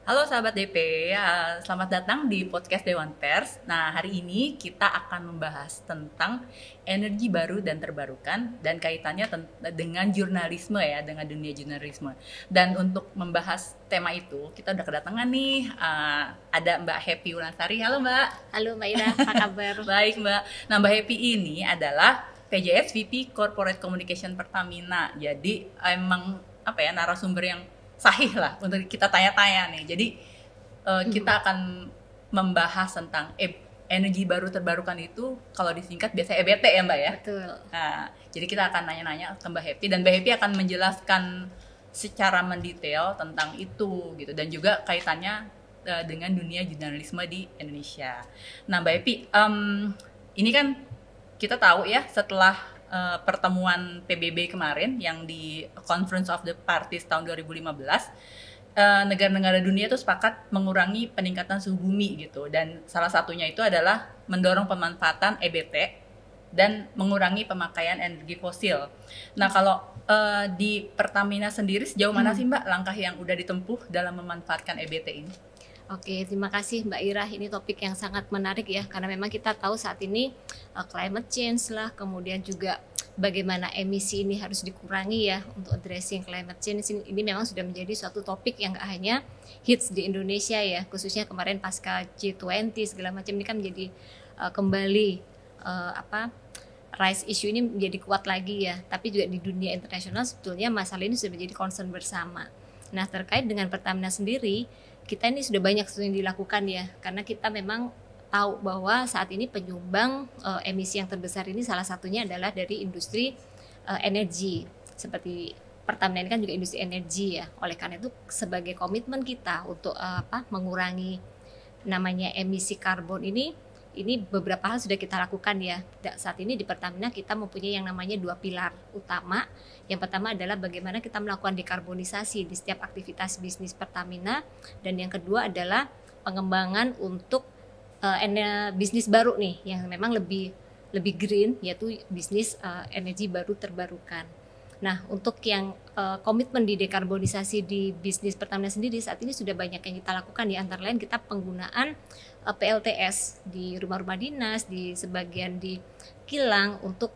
Halo sahabat DP, selamat datang di podcast Dewan Pers. Nah, hari ini kita akan membahas tentang energi baru dan terbarukan dan kaitannya dengan jurnalisme ya, dengan dunia jurnalisme. Dan untuk membahas tema itu, kita udah kedatangan nih, ada Mbak Happy Wulandari. Halo Mbak. Halo Mbak Ira, apa kabar? Baik Mbak. Nah, Mbak Happy ini adalah PJS VP Corporate Communication Pertamina. Jadi emang narasumber yang sahih lah untuk kita tanya-tanya nih. Jadi kita akan membahas tentang energi baru terbarukan itu, kalau disingkat biasanya EBT ya Mbak ya. Betul. Nah, jadi kita akan nanya-nanya ke Mbak Happy dan Mbak Happy akan menjelaskan secara mendetail tentang itu gitu, dan juga kaitannya dengan dunia jurnalisme di Indonesia. Nah Mbak Happy, ini kan kita tahu ya, setelah pertemuan PBB kemarin yang di Conference of the Parties tahun 2015, negara-negara dunia itu sepakat mengurangi peningkatan suhu bumi gitu, dan salah satunya itu adalah mendorong pemanfaatan EBT dan mengurangi pemakaian energi fosil. Nah kalau di Pertamina sendiri sejauh mana sih Mbak langkah yang udah ditempuh dalam memanfaatkan EBT ini? Oke, terima kasih Mbak Ira. Ini topik yang sangat menarik ya, karena memang kita tahu saat ini climate change lah, kemudian juga bagaimana emisi ini harus dikurangi ya untuk addressing climate change. Ini memang sudah menjadi suatu topik yang gak hanya hits di Indonesia ya, khususnya kemarin pasca G20 segala macam ini kan menjadi kembali rise issue ini menjadi kuat lagi ya. Tapi juga di dunia internasional sebetulnya masalah ini sudah menjadi concern bersama. Nah, terkait dengan Pertamina sendiri, kita ini sudah banyak yang dilakukan ya, karena kita memang tahu bahwa saat ini penyumbang emisi yang terbesar ini salah satunya adalah dari industri energi. Seperti Pertamina ini kan juga industri energi ya. Oleh karena itu sebagai komitmen kita untuk mengurangi namanya emisi karbon ini beberapa hal sudah kita lakukan ya. Saat ini di Pertamina kita mempunyai yang namanya 2 pilar utama. Yang pertama adalah bagaimana kita melakukan dekarbonisasi di setiap aktivitas bisnis Pertamina, dan yang kedua adalah pengembangan untuk bisnis baru nih yang memang lebih green, yaitu bisnis energi baru terbarukan. Nah, untuk yang komitmen di dekarbonisasi di bisnis Pertamina sendiri saat ini sudah banyak yang kita lakukan ya, antara lain kita penggunaan PLTS di rumah-rumah dinas, di sebagian di kilang untuk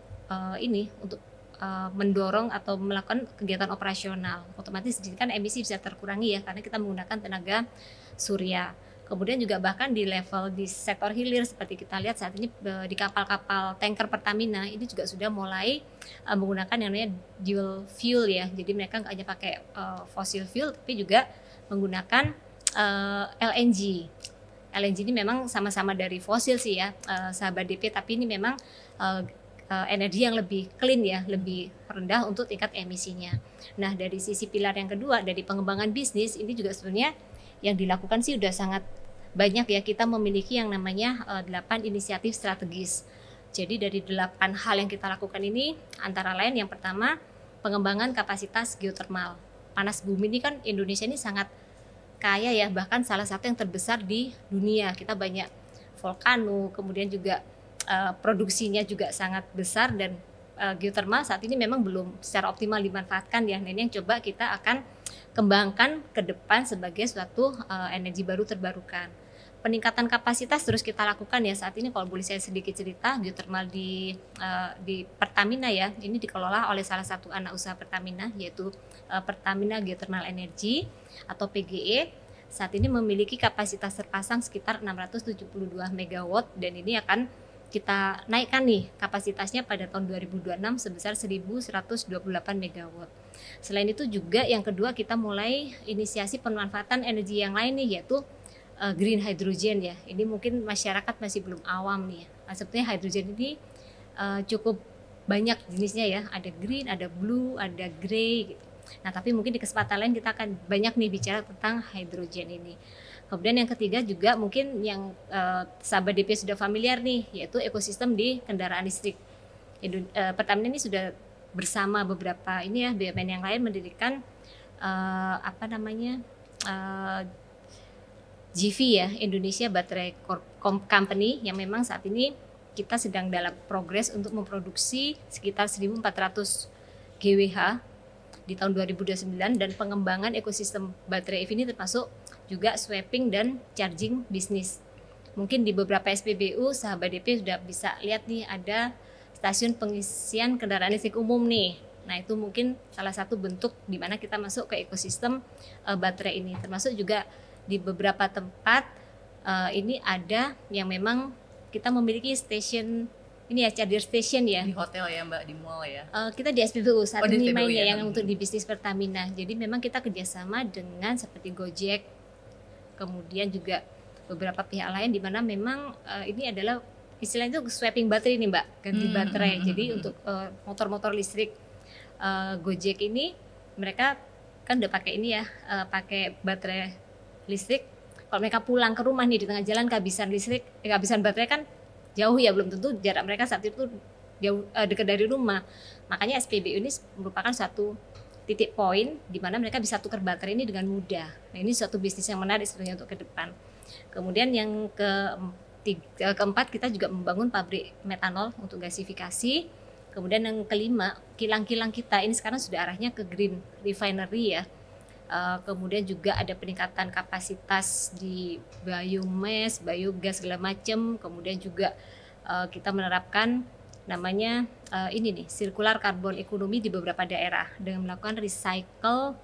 mendorong atau melakukan kegiatan operasional. Otomatis kan emisi bisa terkurangi ya, karena kita menggunakan tenaga surya. Kemudian juga bahkan di level di sektor hilir seperti kita lihat saat ini di kapal-kapal tanker Pertamina ini juga sudah mulai menggunakan yang namanya dual fuel ya. Jadi mereka nggak hanya pakai fossil fuel tapi juga menggunakan LNG. LNG ini memang sama-sama dari fosil sih ya, sahabat DP, tapi ini memang energi yang lebih clean ya, lebih rendah untuk tingkat emisinya. Nah, dari sisi pilar yang kedua, dari pengembangan bisnis, ini juga sebenarnya yang dilakukan sih udah sangat banyak ya. Kita memiliki yang namanya 8 inisiatif strategis. Jadi dari 8 hal yang kita lakukan ini, antara lain yang pertama, pengembangan kapasitas geotermal. Panas bumi ini kan Indonesia ini sangat kaya ya, bahkan salah satu yang terbesar di dunia. Kita banyak volcano, kemudian juga produksinya juga sangat besar, dan geotermal saat ini memang belum secara optimal dimanfaatkan ya. Nah, ini yang coba kita akan kembangkan ke depan sebagai suatu energi baru terbarukan. Peningkatan kapasitas terus kita lakukan ya. Saat ini kalau boleh saya sedikit cerita, geotermal di Pertamina ya, ini dikelola oleh salah satu anak usaha Pertamina, yaitu Pertamina Geothermal Energy atau PGE. Saat ini memiliki kapasitas terpasang sekitar 672 MW, dan ini akan kita naikkan nih kapasitasnya pada tahun 2026 sebesar 1128 MW. Selain itu juga yang kedua, kita mulai inisiasi pemanfaatan energi yang lain nih, yaitu green hydrogen ya. Ini mungkin masyarakat masih belum awam nih. Sebetulnya hydrogen ini cukup banyak jenisnya ya. Ada green, ada blue, ada grey gitu. Nah, tapi mungkin di kesempatan lain kita akan banyak nih bicara tentang hydrogen ini. Kemudian yang ketiga juga mungkin yang sahabat DP sudah familiar nih, yaitu ekosistem di kendaraan listrik. Pertamina ini sudah bersama beberapa ini ya BUMN yang lain mendirikan GV ya, Indonesia Battery Company, yang memang saat ini kita sedang dalam progres untuk memproduksi sekitar 1.400 GWh di tahun 2029, dan pengembangan ekosistem baterai EV ini termasuk juga swapping dan charging bisnis. Mungkin di beberapa SPBU sahabat DP sudah bisa lihat nih ada stasiun pengisian kendaraan listrik umum nih. Nah, itu mungkin salah satu bentuk di mana kita masuk ke ekosistem baterai ini. Termasuk juga di beberapa tempat ini ada yang memang kita memiliki station ini ya, charger station ya. Di hotel ya Mbak, di mall ya? Kita di SPBU saat di ini SPBU mainnya ya, yang untuk di bisnis Pertamina. Jadi memang kita kerjasama dengan seperti Gojek, kemudian juga beberapa pihak lain di mana memang ini adalah istilahnya itu swapping baterai nih Mbak, ganti baterai. Jadi untuk motor-motor listrik Gojek ini mereka kan udah pakai ini ya, pakai baterai listrik. Kalau mereka pulang ke rumah nih di tengah jalan kehabisan listrik, kehabisan baterai kan jauh ya, belum tentu jarak mereka saat itu jauh dekat dari rumah. Makanya SPBU ini merupakan satu titik poin di mana mereka bisa tukar baterai ini dengan mudah. Nah, ini suatu bisnis yang menarik sebenarnya untuk ke depan. Kemudian yang keempat, kita juga membangun pabrik metanol untuk gasifikasi. Kemudian yang kelima, kilang-kilang kita ini sekarang sudah arahnya ke green refinery ya. Kemudian juga ada peningkatan kapasitas di biomass, biogas segala macam. Kemudian juga kita menerapkan namanya ini nih, circular carbon economy di beberapa daerah dengan melakukan recycle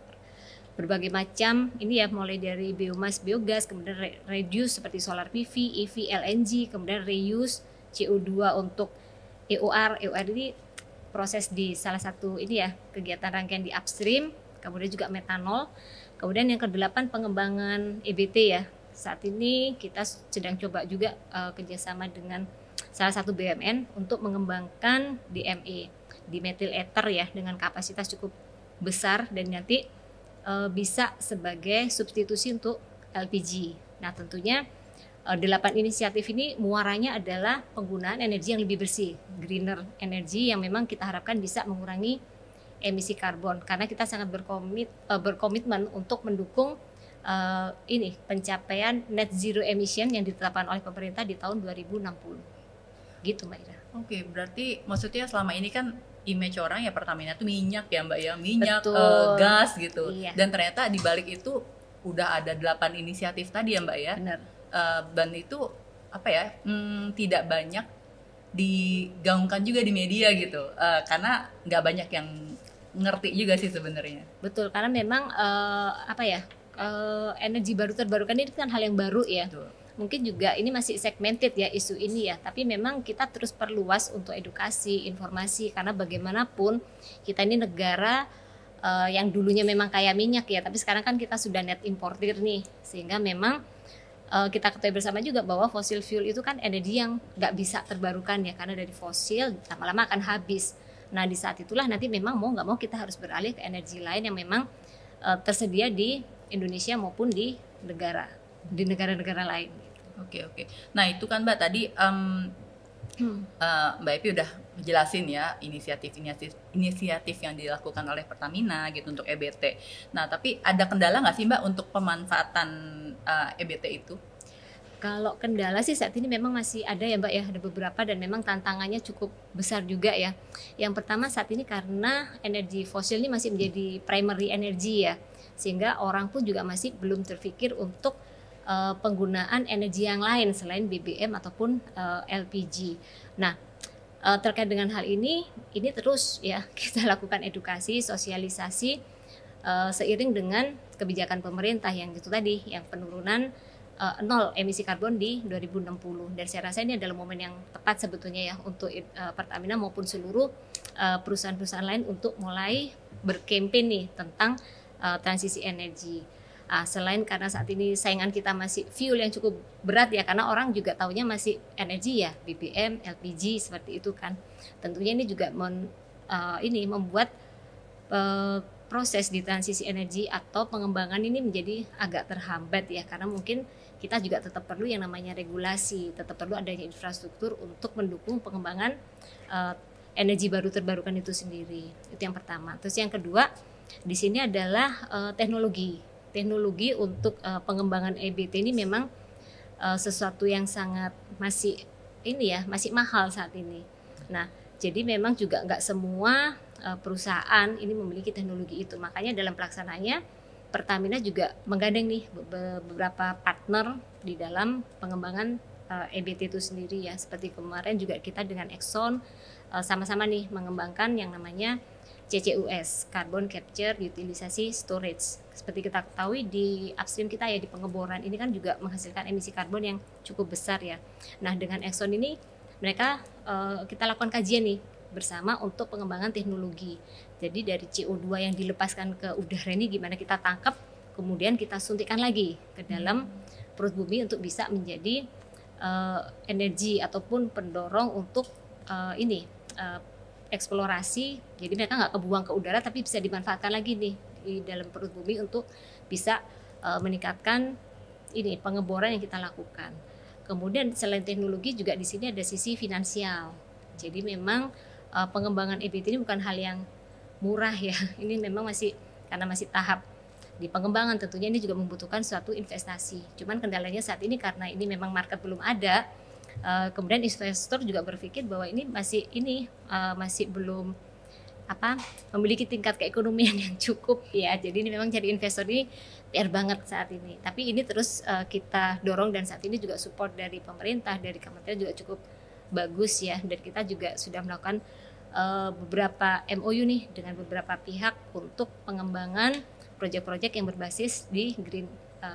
berbagai macam ini ya, mulai dari biomass, biogas, kemudian reduce seperti solar PV, EV, LNG, kemudian reuse CO2 untuk EOR. EOR ini proses di salah satu ini ya, kegiatan rangkaian di upstream. Kemudian juga metanol. Kemudian yang ke-8 pengembangan EBT ya. Saat ini kita sedang coba juga kerjasama dengan salah satu BUMN untuk mengembangkan DME, dimethyl ether ya, dengan kapasitas cukup besar dan nanti bisa sebagai substitusi untuk LPG. Nah, tentunya 8 inisiatif ini muaranya adalah penggunaan energi yang lebih bersih, greener energy, yang memang kita harapkan bisa mengurangi emisi karbon, karena kita sangat berkomitmen untuk mendukung ini pencapaian net zero emission yang ditetapkan oleh pemerintah di tahun 2060. Gitu Mbak Ira. Oke, berarti maksudnya selama ini kan image orang ya Pertamina tuh minyak ya Mbak ya, minyak, gas gitu. Iya. Dan ternyata di balik itu udah ada 8 inisiatif tadi ya Mbak ya. Benar. Dan itu apa ya, tidak banyak digaungkan juga di media gitu, karena nggak banyak yang ngerti juga sih sebenarnya. Betul, karena memang energi baru terbarukan ini kan hal yang baru ya. Betul. Mungkin juga ini masih segmented ya isu ini ya, tapi memang kita terus perluas untuk edukasi, informasi, karena bagaimanapun kita ini negara yang dulunya memang kaya minyak ya, tapi sekarang kan kita sudah net importer nih, sehingga memang kita ketahui bersama juga bahwa fossil fuel itu kan energi yang nggak bisa terbarukan ya, karena dari fosil lama-lama akan habis. Nah, di saat itulah nanti memang mau nggak mau kita harus beralih ke energi lain yang memang tersedia di Indonesia maupun di negara-negara lain. Oke. Nah, itu kan Mbak tadi Mbak Epi udah jelasin ya inisiatif yang dilakukan oleh Pertamina gitu untuk EBT. Nah, tapi ada kendala nggak sih Mbak untuk pemanfaatan EBT itu? Kalau kendala sih saat ini memang masih ada ya Mbak ya, ada beberapa dan memang tantangannya cukup besar juga ya. Yang pertama saat ini karena energi fosil ini masih menjadi primary energy ya, sehingga orang pun juga masih belum terpikir untuk penggunaan energi yang lain selain BBM ataupun LPG. Nah, terkait dengan hal ini terus ya kita lakukan edukasi, sosialisasi seiring dengan kebijakan pemerintah yang itu tadi, yang penurunan nol emisi karbon di 2060. Dan saya rasa ini adalah momen yang tepat sebetulnya ya untuk Pertamina maupun seluruh perusahaan-perusahaan lain untuk mulai berkampanye nih tentang transisi energi. Selain karena saat ini saingan kita masih fuel yang cukup berat ya, karena orang juga taunya masih energi ya, BBM, LPG seperti itu kan. Tentunya ini juga membuat proses di transisi energi atau pengembangan ini menjadi agak terhambat ya, karena mungkin kita juga tetap perlu yang namanya regulasi, tetap perlu adanya infrastruktur untuk mendukung pengembangan energi baru terbarukan itu sendiri. Itu yang pertama. Terus yang kedua, di sini adalah teknologi untuk pengembangan EBT ini memang sesuatu yang sangat masih mahal saat ini. Nah, jadi memang juga nggak semua perusahaan ini memiliki teknologi itu. Makanya dalam pelaksanaannya Pertamina juga menggandeng nih beberapa partner di dalam pengembangan EBT itu sendiri ya. Seperti kemarin juga kita dengan Exxon sama-sama nih mengembangkan yang namanya CCUS, Carbon Capture Utilisasi Storage. Seperti kita ketahui di upstream kita ya, di pengeboran ini kan juga menghasilkan emisi karbon yang cukup besar ya. Nah dengan Exxon ini mereka kita lakukan kajian nih bersama untuk pengembangan teknologi. Jadi dari CO2 yang dilepaskan ke udara ini gimana kita tangkap, kemudian kita suntikan lagi ke dalam perut bumi untuk bisa menjadi energi ataupun pendorong untuk eksplorasi. Jadi mereka nggak kebuang ke udara tapi bisa dimanfaatkan lagi nih di dalam perut bumi untuk bisa meningkatkan ini pengeboran yang kita lakukan. Kemudian selain teknologi juga di sini ada sisi finansial. Jadi memang pengembangan EBT ini bukan hal yang murah ya. Ini memang karena masih tahap di pengembangan, tentunya ini juga membutuhkan suatu investasi. Cuman kendalanya saat ini karena ini memang market belum ada. Kemudian investor juga berpikir bahwa ini masih belum memiliki tingkat keekonomian yang cukup ya. Jadi ini memang cari investor ini PR banget saat ini. Tapi ini terus kita dorong dan saat ini juga support dari pemerintah, dari kementerian juga cukup bagus ya. Dan kita juga sudah melakukan beberapa MOU nih dengan beberapa pihak untuk pengembangan proyek-proyek yang berbasis di green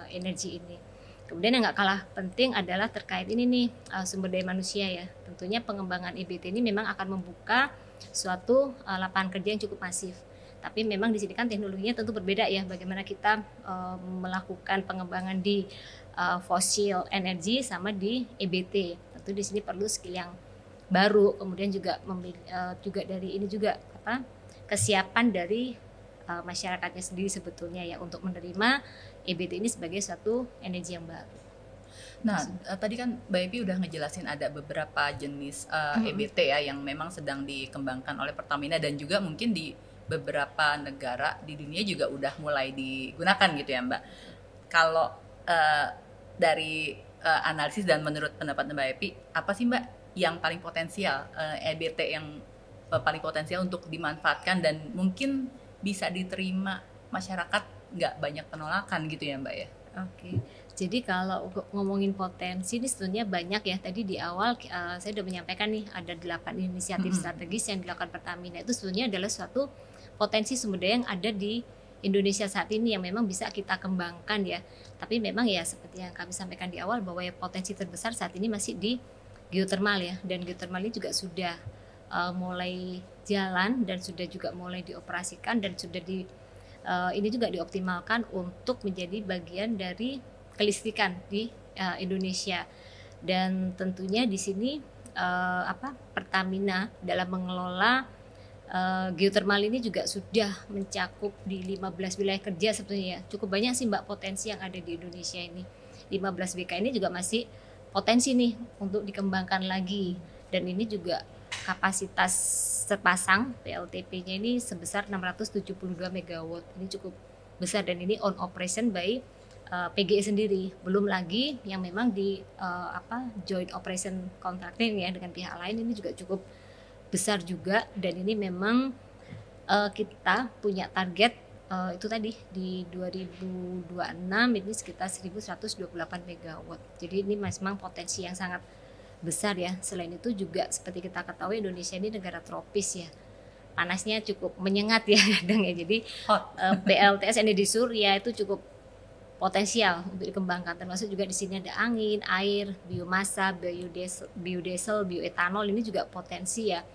energy ini. Kemudian yang nggak kalah penting adalah terkait ini nih sumber daya manusia ya. Tentunya pengembangan EBT ini memang akan membuka suatu lapangan kerja yang cukup masif. Tapi memang di sini kan teknologinya tentu berbeda ya. Bagaimana kita melakukan pengembangan di fossil energy sama di EBT. Tentu di sini perlu skill yang baru. Kemudian juga dari ini juga kesiapan dari masyarakatnya sendiri sebetulnya ya untuk menerima EBT ini sebagai suatu energi yang baru. Nah, tadi kan Mbak Epi udah ngejelasin ada beberapa jenis EBT ya yang memang sedang dikembangkan oleh Pertamina dan juga mungkin di beberapa negara di dunia juga udah mulai digunakan gitu ya Mbak. Kalau dari analisis dan menurut pendapat Mbak Epi, apa sih Mbak yang paling potensial, EBT yang paling potensial untuk dimanfaatkan dan mungkin bisa diterima masyarakat, nggak banyak penolakan gitu ya Mbak ya? Oke, jadi kalau ngomongin potensi ini sebenarnya banyak ya. Tadi di awal saya sudah menyampaikan nih ada 8 inisiatif strategis yang dilakukan Pertamina. Itu sebenarnya adalah suatu potensi sumber daya yang ada di Indonesia saat ini yang memang bisa kita kembangkan ya. Tapi memang ya seperti yang kami sampaikan di awal bahwa ya potensi terbesar saat ini masih di geothermal ya. Dan geothermal ini juga sudah mulai jalan dan sudah juga mulai dioperasikan dan sudah ini juga dioptimalkan untuk menjadi bagian dari kelistrikan di Indonesia. Dan tentunya di sini Pertamina dalam mengelola geothermal ini juga sudah mencakup di 15 wilayah kerja sebetulnya ya. Cukup banyak sih Mbak potensi yang ada di Indonesia ini. 15 WK ini juga masih potensi nih untuk dikembangkan lagi. Dan ini juga kapasitas terpasang PLTP-nya ini sebesar 672 MW. Ini cukup besar dan ini on operation by PGE sendiri. Belum lagi yang memang di joint operation contracting ya dengan pihak lain, ini juga cukup besar juga. Dan ini memang kita punya target itu tadi di 2026 ini sekitar 1128 MW. Jadi ini memang potensi yang sangat besar ya. Selain itu juga seperti kita ketahui Indonesia ini negara tropis ya, panasnya cukup menyengat ya kadang ya. Jadi PLTS energi surya itu cukup potensial untuk dikembangkan, termasuk juga di sini ada angin, air, biomasa, biodiesel, bioetanol ini juga potensi ya.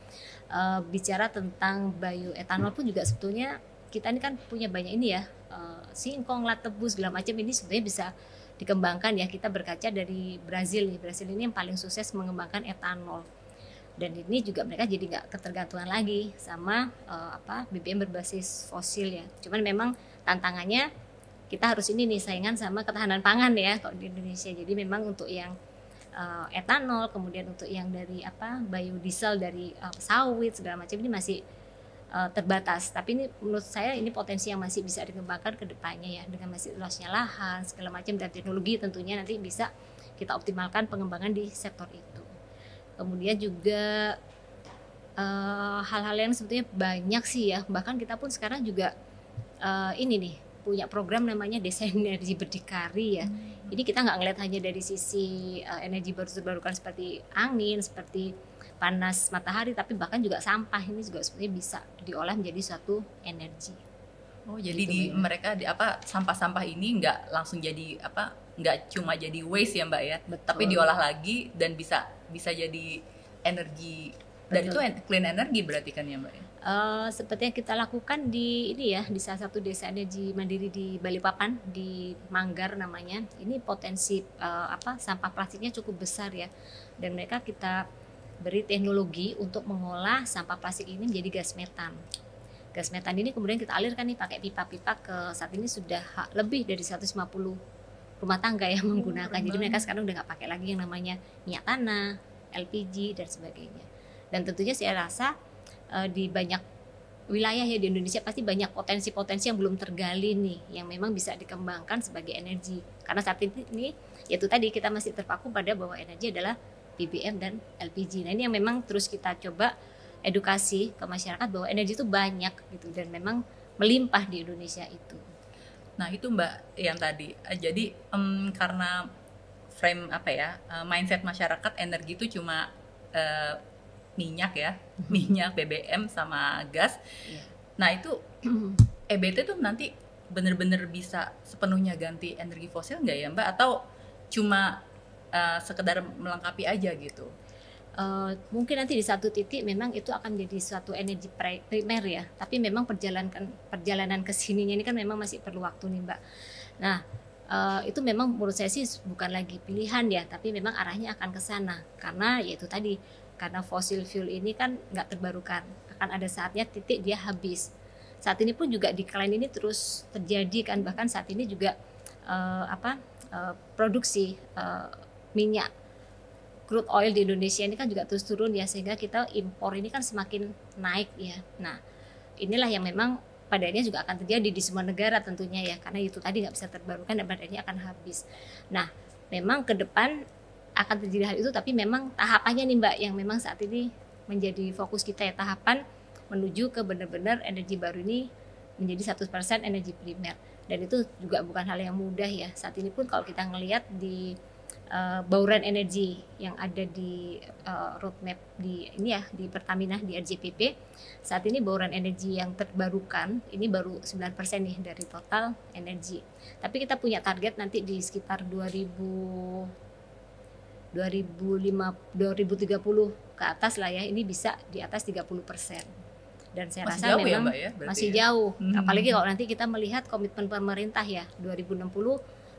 Bicara tentang bioetanol pun juga sebetulnya kita ini kan punya banyak ini ya, singkong, latebu segala macam ini sebenarnya bisa dikembangkan ya. Kita berkaca dari Brazil nih, Brazil ini yang paling sukses mengembangkan etanol dan ini juga mereka jadi nggak ketergantungan lagi sama BBM berbasis fosil ya. Cuman memang tantangannya kita harus ini nih saingan sama ketahanan pangan ya kalau di Indonesia. Jadi memang untuk yang etanol, kemudian untuk yang dari biodiesel dari sawit segala macam ini masih terbatas. Tapi ini menurut saya ini potensi yang masih bisa dikembangkan ke depannya ya, dengan masih luasnya lahan segala macam dan teknologi tentunya nanti bisa kita optimalkan pengembangan di sektor itu. Kemudian juga Hal-hal yang sebetulnya banyak sih ya, bahkan kita pun sekarang juga ini nih punya program namanya Desa Energi Berdikari ya. Jadi kita nggak ngeliat hanya dari sisi energi baru terbarukan seperti angin, seperti panas matahari, tapi bahkan juga sampah ini juga sebenarnya bisa diolah menjadi suatu energi. Oh, jadi Gitu, Mbak. mereka sampah-sampah ini nggak langsung jadi nggak cuma jadi waste ya Mbak ya, Betul. tapi diolah lagi dan bisa jadi energi, dan Betul. itu clean energi berarti kan ya Mbak ya? Seperti yang kita lakukan di ini ya, di salah satu desa energi mandiri di Balikpapan, di Manggar namanya. Ini potensi sampah plastiknya cukup besar ya, dan mereka kita beri teknologi untuk mengolah sampah plastik ini menjadi gas metan. Gas metan ini kemudian kita alirkan nih pakai pipa-pipa ke, saat ini sudah lebih dari 150 rumah tangga yang menggunakan. Jadi mereka sekarang udah nggak pakai lagi yang namanya minyak tanah, LPG dan sebagainya. Dan tentunya saya rasa di banyak wilayah ya di Indonesia pasti banyak potensi-potensi yang belum tergali nih, yang memang bisa dikembangkan sebagai energi. Karena saat ini yaitu tadi kita masih terpaku pada bahwa energi adalah BBM dan LPG. Nah ini yang memang terus kita coba edukasi ke masyarakat bahwa energi itu banyak gitu, dan memang melimpah di Indonesia itu. Nah itu Mbak yang tadi, jadi karena frame mindset masyarakat energi itu cuma minyak ya, minyak, BBM sama gas. Iya. Nah itu EBT tuh nanti bener-bener bisa sepenuhnya ganti energi fosil nggak ya Mbak? Atau cuma sekedar melengkapi aja gitu? Mungkin nanti di satu titik memang itu akan jadi suatu energi primer ya, tapi memang perjalanan ke sininya ini kan memang masih perlu waktu nih Mbak. Nah itu memang menurut saya sih bukan lagi pilihan ya, tapi memang arahnya akan ke sana, karena yaitu tadi, karena fossil fuel ini kan nggak terbarukan, akan ada saatnya titik dia habis. Saat ini pun juga decline ini terus terjadi kan, bahkan saat ini juga produksi minyak crude oil di Indonesia ini kan juga terus turun ya, sehingga kita impor ini kan semakin naik ya. Nah inilah yang memang pada akhirnya juga akan terjadi di semua negara tentunya ya, karena itu tadi nggak bisa terbarukan dan pada akhirnya akan habis. Nah memang ke depan akan terjadi hal itu, tapi memang tahapannya nih Mbak yang memang saat ini menjadi fokus kita ya, tahapan menuju ke benar-benar energi baru ini menjadi 100% energi primer. Dan itu juga bukan hal yang mudah ya. Saat ini pun kalau kita ngelihat di bauran energi yang ada di roadmap di ini ya, di Pertamina, di RJPP, saat ini bauran energi yang terbarukan ini baru 9% nih dari total energi. Tapi kita punya target nanti di sekitar 2030 ke atas lah ya, ini bisa di atas 30%. Dan saya Masih rasa jauh memang ya, Mbak, ya? masih ya? jauh. Apalagi kalau nanti kita melihat komitmen pemerintah ya, 2060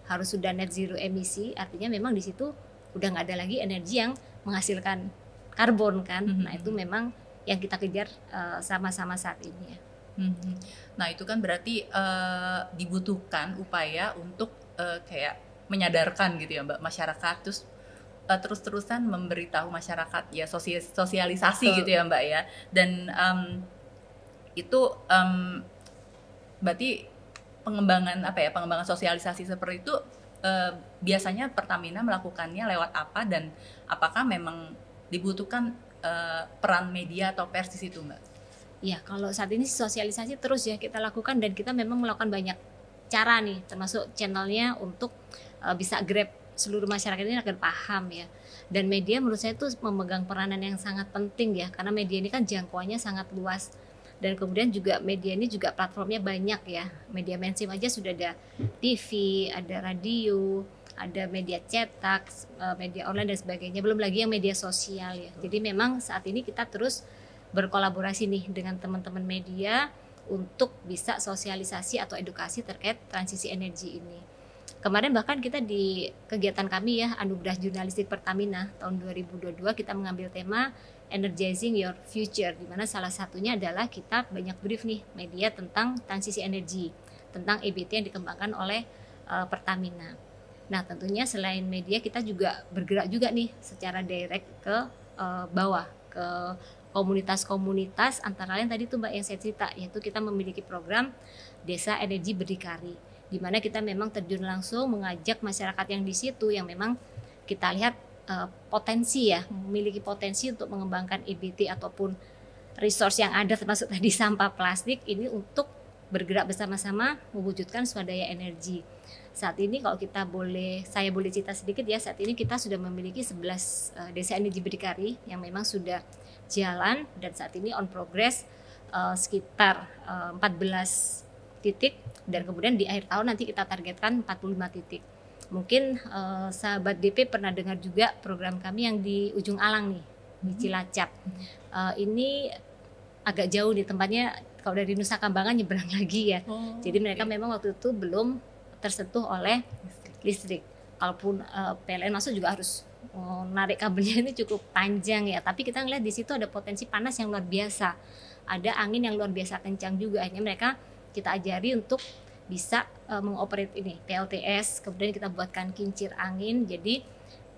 harus sudah net zero emisi, artinya memang di situ udah nggak ada lagi energi yang menghasilkan karbon kan. Nah itu memang yang kita kejar sama-sama saat ini ya. Nah itu kan berarti dibutuhkan upaya untuk kayak menyadarkan gitu ya Mbak, masyarakat, terus-terusan memberitahu masyarakat ya, sosialisasi gitu ya Mbak ya. Dan itu berarti pengembangan sosialisasi seperti itu biasanya Pertamina melakukannya lewat apa, dan apakah memang dibutuhkan peran media atau pers di situ Mbak? Ya kalau saat ini sosialisasi terus ya kita lakukan, dan kita memang melakukan banyak cara nih, termasuk channelnya untuk bisa grab seluruh masyarakat ini agar paham ya. Dan media menurut saya itu memegang peranan yang sangat penting ya, karena media ini kan jangkauannya sangat luas. Dan kemudian juga media ini juga platformnya banyak ya. Media mainstream aja sudah ada TV, ada radio, ada media cetak, media online dan sebagainya. Belum lagi yang media sosial ya. Jadi memang saat ini kita terus berkolaborasi nih dengan teman-teman media untuk bisa sosialisasi atau edukasi terkait transisi energi ini. Kemarin bahkan kita di kegiatan kami ya, Anugerah Jurnalistik Pertamina tahun 2022, kita mengambil tema Energizing Your Future, di mana salah satunya adalah kita banyak brief nih media tentang transisi energi, tentang EBT yang dikembangkan oleh Pertamina. Nah tentunya selain media, kita juga bergerak juga nih secara direct ke bawah, ke komunitas-komunitas, antara lain tadi tuh Mbak yang saya cerita, yaitu kita memiliki program Desa Energi Berdikari, di mana kita memang terjun langsung mengajak masyarakat yang di situ yang memang kita lihat potensi ya, memiliki potensi untuk mengembangkan EBT ataupun resource yang ada termasuk tadi sampah plastik ini untuk bergerak bersama-sama mewujudkan swadaya energi. Saat ini kalau saya boleh cerita sedikit ya, saat ini kita sudah memiliki 11 desa energi berdikari yang memang sudah jalan dan saat ini on progress sekitar 14 titik dan kemudian di akhir tahun nanti kita targetkan 45 titik. Mungkin sahabat DP pernah dengar juga program kami yang di Ujung Alang nih, di Cilacap. Ini agak jauh di tempatnya, kalau dari Nusa Kambangan nyebrang lagi ya. Jadi mereka memang waktu itu belum tersentuh oleh listrik. Kalaupun PLN masuk juga harus narik kabelnya ini cukup panjang ya. Tapi kita ngeliat di situ ada potensi panas yang luar biasa. Ada angin yang luar biasa kencang juga. Akhirnya mereka kita ajari untuk bisa mengoperate ini PLTS, kemudian kita buatkan kincir angin. Jadi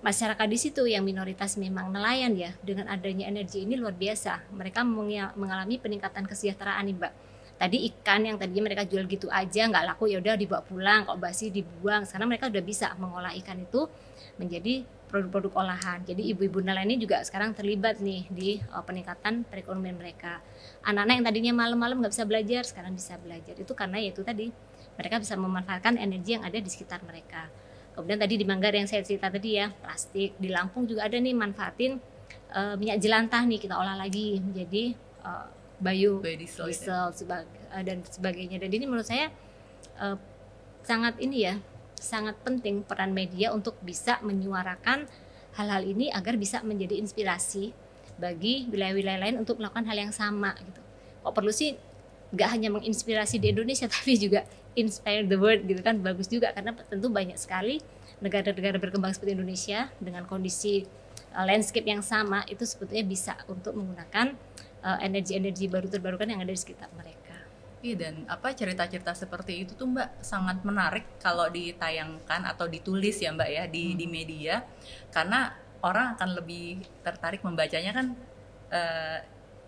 masyarakat di situ yang minoritas memang nelayan ya, dengan adanya energi ini luar biasa. Mereka mengalami peningkatan kesejahteraan nih Mbak. Tadi ikan yang tadinya mereka jual gitu aja nggak laku, ya udah dibawa pulang, kok basi dibuang. Sekarang mereka udah bisa mengolah ikan itu menjadi produk-produk olahan. Jadi ibu-ibu nelayan ini juga sekarang terlibat nih di peningkatan perekonomian mereka. Anak-anak yang tadinya malam-malam nggak bisa belajar, sekarang bisa belajar. Itu karena ya itu tadi, mereka bisa memanfaatkan energi yang ada di sekitar mereka. Kemudian tadi di Manggar yang saya cerita tadi ya, plastik. Di Lampung juga ada nih manfaatin minyak jelantah nih, kita olah lagi menjadi biodiesel dan sebagainya. Dan ini menurut saya sangat ini ya, sangat penting peran media untuk bisa menyuarakan hal-hal ini agar bisa menjadi inspirasi bagi wilayah-wilayah lain untuk melakukan hal yang sama gitu. Kok perlu sih nggak hanya menginspirasi di Indonesia tapi juga inspire the world gitu kan, bagus juga karena tentu banyak sekali negara-negara berkembang seperti Indonesia dengan kondisi landscape yang sama itu sebetulnya bisa untuk menggunakan energi-energi baru terbarukan yang ada di sekitar mereka. Iya, dan cerita-cerita seperti itu tuh Mbak sangat menarik kalau ditayangkan atau ditulis ya Mbak ya di media, karena orang akan lebih tertarik membacanya kan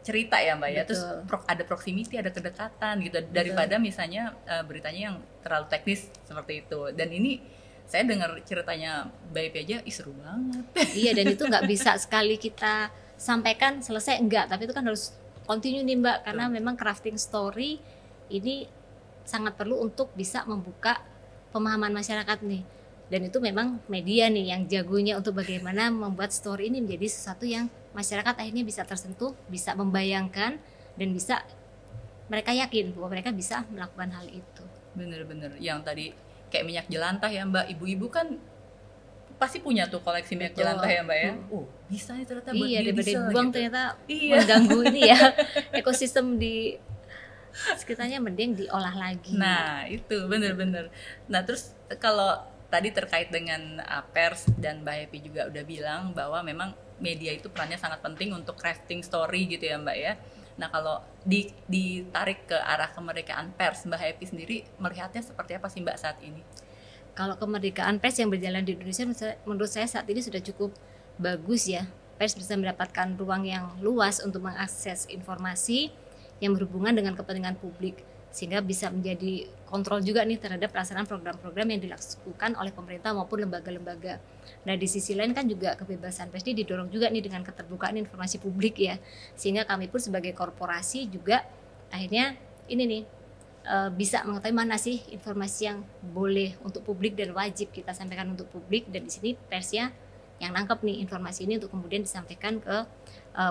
cerita ya Mbak ya. Terus ada proximity, ada kedekatan gitu daripada misalnya beritanya yang terlalu teknis seperti itu. Dan ini saya dengar ceritanya Mbak Epi aja seru banget. Iya, dan itu nggak bisa sekali kita sampaikan selesai, enggak, tapi itu kan harus continue nih Mbak, karena memang crafting story ini sangat perlu untuk bisa membuka pemahaman masyarakat nih. Dan itu memang media nih yang jagonya untuk bagaimana membuat story ini menjadi sesuatu yang masyarakat akhirnya bisa tersentuh, bisa membayangkan, dan bisa mereka yakin bahwa mereka bisa melakukan hal itu. Bener-bener, yang tadi kayak minyak jelantah ya Mbak, ibu-ibu kan pasti punya tuh koleksi minyak jelantah ya Mbak ya. Bisa nih ternyata buat daripada dibuang gitu. Ternyata mengganggu ini ya ekosistem di sekitarnya, mending diolah lagi. Nah itu bener-bener. Nah terus kalau tadi terkait dengan pers dan Mbak Happy juga udah bilang bahwa memang media itu perannya sangat penting untuk crafting story gitu ya Mbak ya. Nah kalau ditarik ke arah kemerdekaan pers, Mbak Happy sendiri melihatnya seperti apa sih Mbak saat ini? Kalau kemerdekaan pers yang berjalan di Indonesia menurut saya saat ini sudah cukup bagus ya. Pers bisa mendapatkan ruang yang luas untuk mengakses informasi yang berhubungan dengan kepentingan publik, sehingga bisa menjadi kontrol juga nih terhadap pelaksanaan program-program yang dilakukan oleh pemerintah maupun lembaga-lembaga. Nah di sisi lain kan juga kebebasan pers ini didorong juga nih dengan keterbukaan informasi publik ya, sehingga kami pun sebagai korporasi juga akhirnya ini nih bisa mengetahui mana sih informasi yang boleh untuk publik dan wajib kita sampaikan untuk publik, dan di sini persnya yang nangkep nih informasi ini untuk kemudian disampaikan ke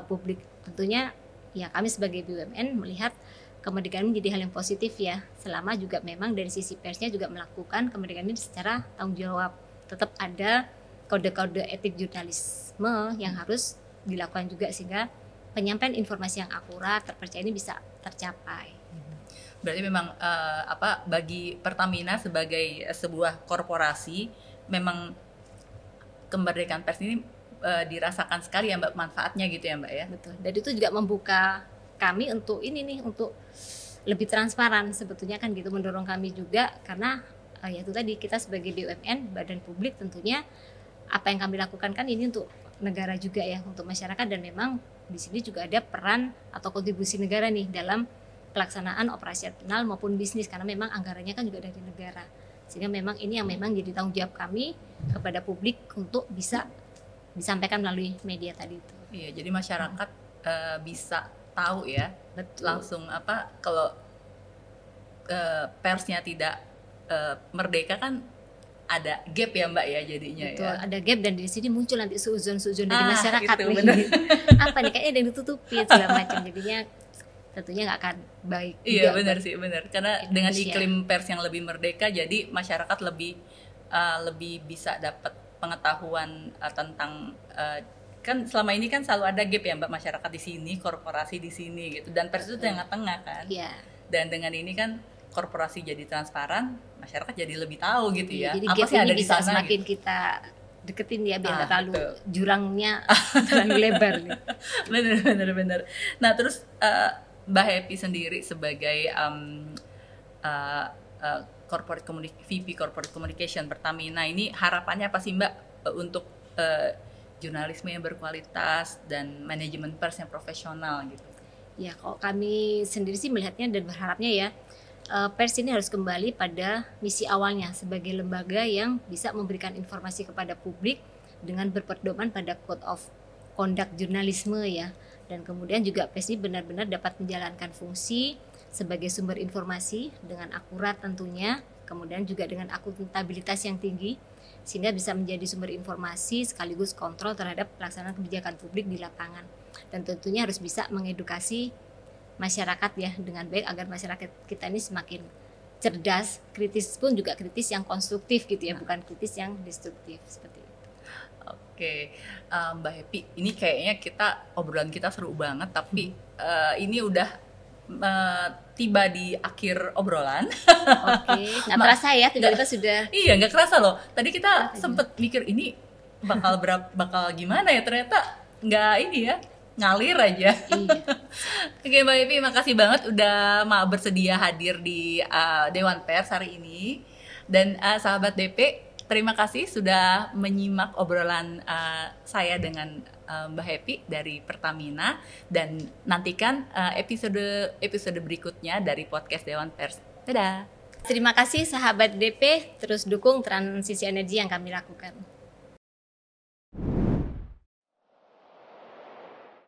publik. Tentunya ya kami sebagai BUMN melihat kemerdekaan menjadi hal yang positif ya, selama juga memang dari sisi persnya juga melakukan kemerdekaan ini secara tanggung jawab. Tetap ada kode-kode etik jurnalisme yang harus dilakukan juga sehingga penyampaian informasi yang akurat, terpercaya ini bisa tercapai. Berarti memang bagi Pertamina sebagai sebuah korporasi memang kemerdekaan pers ini dirasakan sekali ya Mbak manfaatnya gitu ya Mbak ya. Betul. Dan itu juga membuka kami untuk ini nih, untuk lebih transparan sebetulnya kan gitu, mendorong kami juga karena ya itu tadi kita sebagai BUMN, badan publik, tentunya apa yang kami lakukan kan ini untuk negara juga ya, untuk masyarakat, dan memang di sini juga ada peran atau kontribusi negara nih dalam pelaksanaan operasional maupun bisnis, karena memang anggarannya kan juga dari negara, sehingga memang ini yang memang jadi tanggung jawab kami kepada publik untuk bisa disampaikan melalui media tadi itu. Iya, jadi masyarakat bisa tahu ya. Betul. Langsung apa kalau persnya tidak merdeka kan ada gap ya Mbak ya jadinya. Betul, ya. ada gap dan di sini muncul nanti suuzon-suuzon dari masyarakat itu, nih. bener. Apa nih kayaknya ada yang ditutupin segala macam, jadinya tentunya nggak akan baik. Iya juga benar buat sih, benar. Karena dengan Indonesia. iklim pers yang lebih merdeka, jadi masyarakat lebih bisa dapat pengetahuan tentang kan selama ini kan selalu ada gap ya Mbak, masyarakat di sini, korporasi di sini gitu, dan pers itu tengah-tengah kan. Iya. Dan dengan ini kan korporasi jadi transparan, masyarakat jadi lebih tahu gitu ya. Jadi Apa gap sih ini ada di bisa sana semakin gitu. kita deketin ya, biar nggak terlalu betul. jurangnya terlalu lebar nih. Bener. Nah terus Mbak Happy sendiri sebagai VP Corporate Communication Pertamina ini, harapannya apa sih Mbak untuk jurnalisme yang berkualitas dan manajemen pers yang profesional gitu? Ya, kalau kami sendiri sih melihatnya dan berharapnya ya, pers ini harus kembali pada misi awalnya sebagai lembaga yang bisa memberikan informasi kepada publik dengan berpedoman pada Code of Conduct jurnalisme ya. Dan kemudian juga pers ini benar-benar dapat menjalankan fungsi sebagai sumber informasi dengan akurat tentunya, kemudian juga dengan akuntabilitas yang tinggi, sehingga bisa menjadi sumber informasi sekaligus kontrol terhadap pelaksanaan kebijakan publik di lapangan. Dan tentunya harus bisa mengedukasi masyarakat ya dengan baik agar masyarakat kita ini semakin cerdas, kritis pun juga kritis yang konstruktif gitu ya, bukan kritis yang destruktif seperti itu. Oke, Mbak Happy, ini kayaknya obrolan kita seru banget, tapi ini udah tiba di akhir obrolan. Oke, nggak terasa ya, tiba-tiba sudah. Iya, nggak kerasa loh. Tadi kita sempet mikir ini bakal gimana ya, ternyata nggak ini ya, ngalir aja. Iya. Oke Mbak Happy, makasih banget udah bersedia hadir di Dewan Pers hari ini. Dan sahabat DP, terima kasih sudah menyimak obrolan saya dengan Mbak Happy dari Pertamina, dan nantikan episode berikutnya dari podcast Dewan Pers. Dadah. Terima kasih sahabat DP, terus dukung transisi energi yang kami lakukan.